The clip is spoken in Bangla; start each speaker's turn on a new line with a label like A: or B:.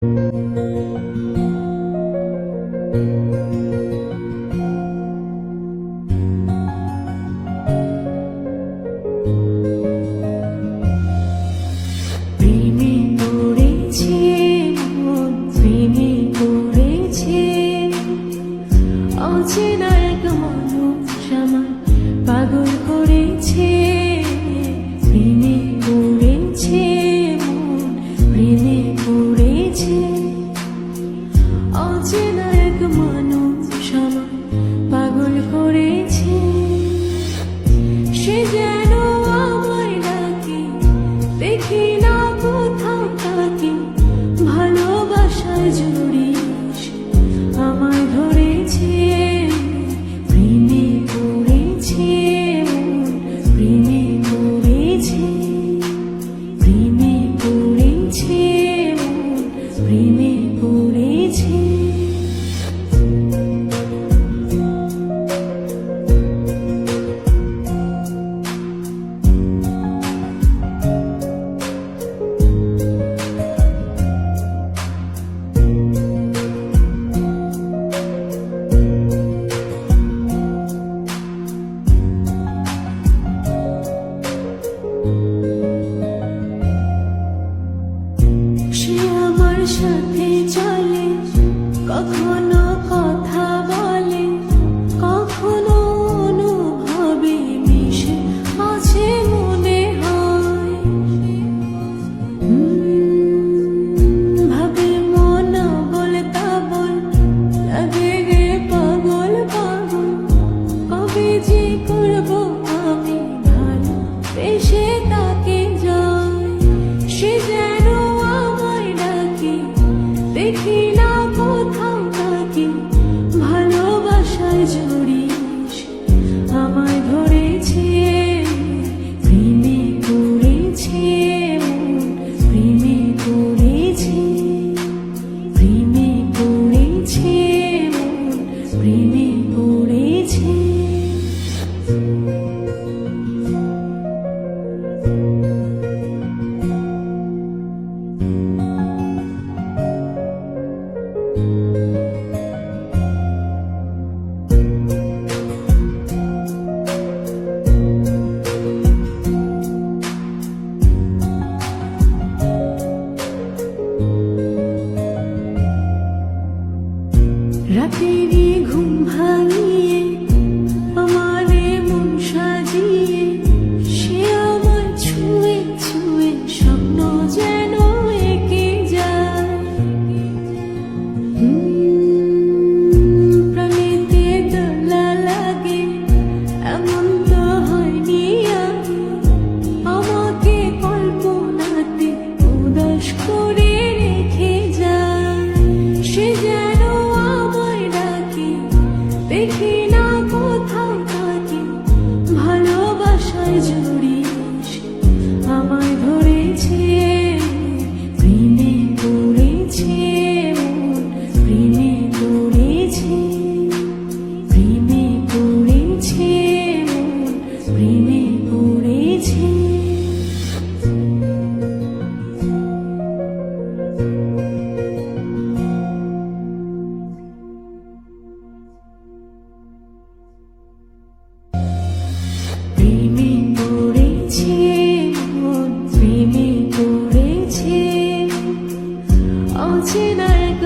A: প্রেমে পড়েছে মন, প্রেমে পড়েছে অচেনা এক মানুষ আমায় পাগল করেছে। প্রেমে পড়েছে মন, প্রেমে পড়েছে অচেনা এক মানুষ আমায় পাগল করেছে। সে যেন আমায় ডাকে, দেখি না কোথাও তাকে, ভালোবাসায় জড়িয়ে আমায় ধরেছে। প্রেমে পড়েছে মন, প্রেমে পড়েছে, প্রেমে পড়েছে মন, প্রেমে পড়েছে। সে আমার সাথে চলে, কখনো কথা বলে, কখনো অনুভবে মিশে আছে মনে হয়। ভাবে মন বলতা বল, লাগে রে পাগল পাগল, কবে যে করবো আমি ভালো বেশে তাকে যাই। সে যেন আমায় ডাকে, দেখি না কোথাও তাকে, ভালোবাসায় জড়িয়ে আমায় ধরেছে। প্রেমে পড়েছে মন, প্রেমে পড়েছে, প্রেমে পড়েছে মন, প্রেমে পড়েছে। রাতেরই ঘুম ভাঙিয়ে আমারে মন সাজিয়ে, সে আমায় ছুঁয়ে ছুঁয়ে স্বপ্ন যেন এঁকে যায়। প্রাণীতে দোলা লাগে, এমন তো হয়নি আগে, আমাকে কল্পনাতে উদাস করে রেখে যায়। সে যেন আমায় ডাকে, দেখি না কোথাও তাকে, ভালোবাসায় জড়িয়ে আমায় ধরেছে। প্রেমে পড়েছে মন, প্রেমে পড়েছে, প্রেমে পড়েছে মন, প্রেমে পড়েছে। প্রেমে পড়েছে মন, প্রেমে পড়েছে অচেনা এক